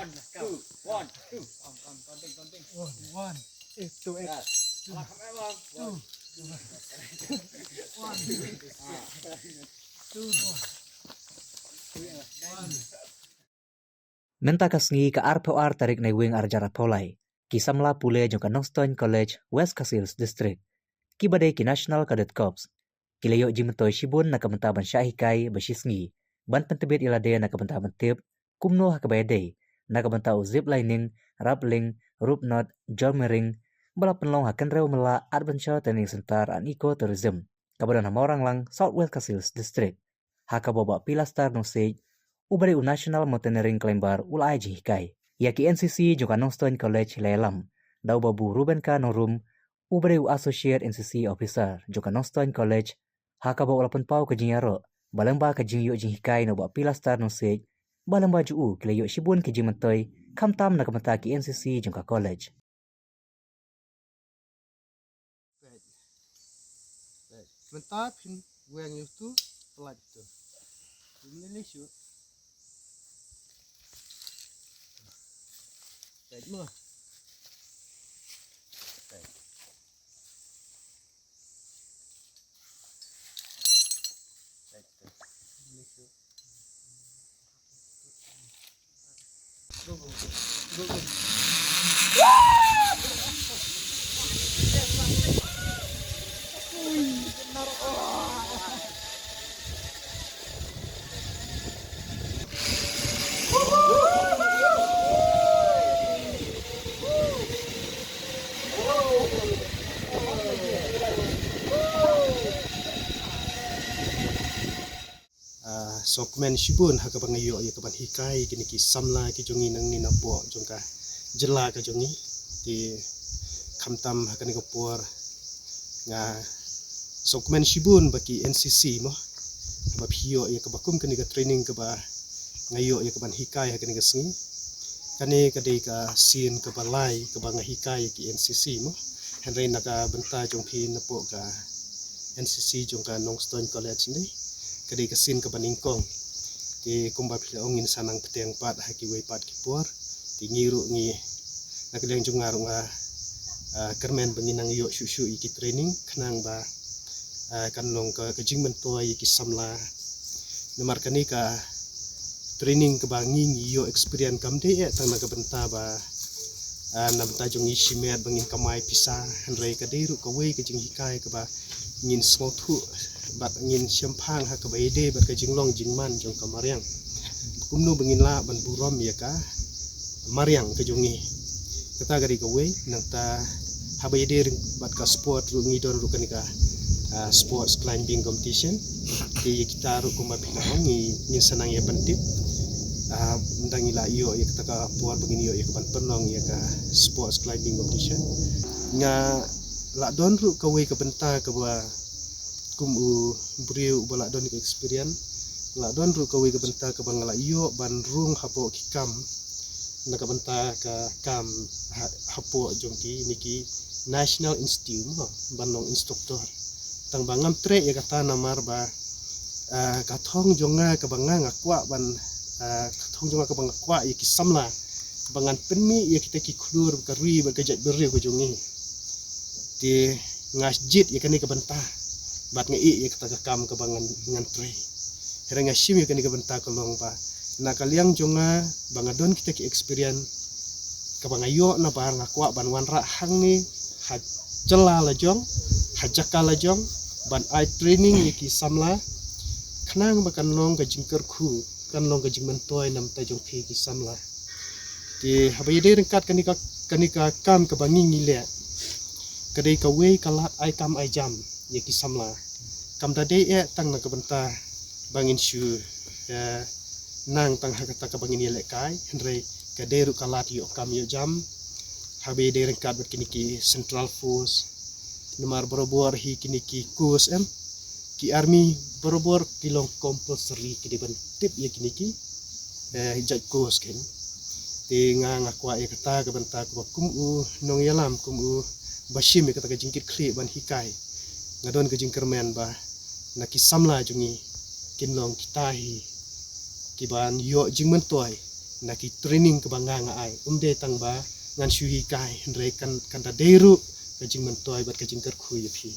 One, two, one, two. Counting. One, two, Yes. Alah, kamera bang. One, one, two, Menta kasngi ka RPOR tarik na wing arjara polai. Kisamla pule jong ka Nongstoin College, West Cassils District. Kibadai ki National Cadet Corps. Kilayo jimetoy shibun na kamentaban syahikai basisngi. Ban pentebit ilade na kamentaban tip. Kumno hakabayade. Na kamentau zip lining, rappelling, rope knot, jommering. Bala penlong hakan rew mela Adventure Training Center and Eco Tourism. Kabadan orang lang Southwest Cassils District. Hakaboba pilastar no stage. Ubari National Mountaineering Climber ulai jihikai. Yaki NCC juga Nongstoin College Lelam. Dau babu Ruben K. Norum. Ubari Associate NCC Officer juga Nongstoin College. Haka bawa lapan pau ke jinyaro. Balamba ke jingyuk jihikai no ba pilastar no sej. Balamba juu kila yuk shibun ke jimentoy. Kamtam na kamataki NCC juga college. sebentar pin gue yang itu pelat itu. Ini lesu. Baik mah. Sokmen shibun haka bangayo ya kaban hikai kini ki samla ki jongi nang ni napo jongka jela ka jongi di kamtam haka ni kapur nga sokmen shibun baki NCC mo ba pio ya kabakum kini ka training ka ba ngayo ya kaban hikai haka ni kasngi kani kadai ka sin ka balai ka banga hikai ki NCC mo henry naka benta jong phi napo ka NCC jongka Nongstoin College ni kadai kasin ke paningkong di kumba pila ongin sanang peteng pat haki wei pat kipur di ngiru ngi nakadang jungar nga kermen benginang yo shushu iki training kenang ba kanong ke kejing mentua iki samla nemar kani ka training ke banging yo experience kamde ya tang ka benta ba na benta jong ishimet bengin kamai pisah henrei kadiru ka wei kejing hikai ke ba ngin smotu bat ngin syampang ha kabaide bat ka jinglong jingman jong ka mariang kumno bengin la ban burom ya ka mariang ka jongi kata gari ka we nang ta habaide bat ka sport ru ngidon ru kanika sports climbing competition di kita ru kumba pina ngi senang ya pentip ndang ila iyo ya kata ka puar bengin iyo ya ka ban penong ya ka sports climbing competition nga la don ru ka we ka benta ka ba kumu beriu balak don ke experience la don ru kawi ke benta ke bangala iyo ban rung hapo kikam na ke benta ke kam hapo jongki niki National Institute mo banong instruktor tang bangam tre ya kata namar ba kathong jonga ke banga ngakwa ban kathong jonga ke banga kwa ya kisamla bangan penmi ya kita ki khulur karui berkejat beriu ke jongi di ngasjid ya kani ke benta bat ngai ya kita kam ke bangan ngantre herang asim ya kani ke benta kolong pa na kaliang jonga bangadon kita ki experience ke bangayo na bar ngakwa ban wanra hang ni ha cela la jong ha jaka la jong ban ai training ya ki samla khnang bakan long ke jingker khu kan long ke jingmentoy nam ta jong phi ki samla di habayde rengkat kani ka kam ke bangi ngile kadai ka we kala ai kam ai jam ya ki samla kam tadi ya tang na kabenta bangin shu nang tang hakata ka bangin yele kai henry kaderu kalat yo kam yo jam habe de rengkat ber kini ki Central Force nomor borobor hi kini ki kurs ki army borobor kilong compulsory ki ban tip ya kini ki hijat kurs ken ti ngakwa ya kata kabenta ka kum u nong yalam kum u bashim ya kata ka jingkit kli ban hikai ngadon ke jingkermen ba na kisamla jungi kinlong kitahi kiban yo jingmentoy naki training ke bangga ngai tang ba ngan shui kai ndre kan da deru kajing mentoi bat kajing kerkhui phi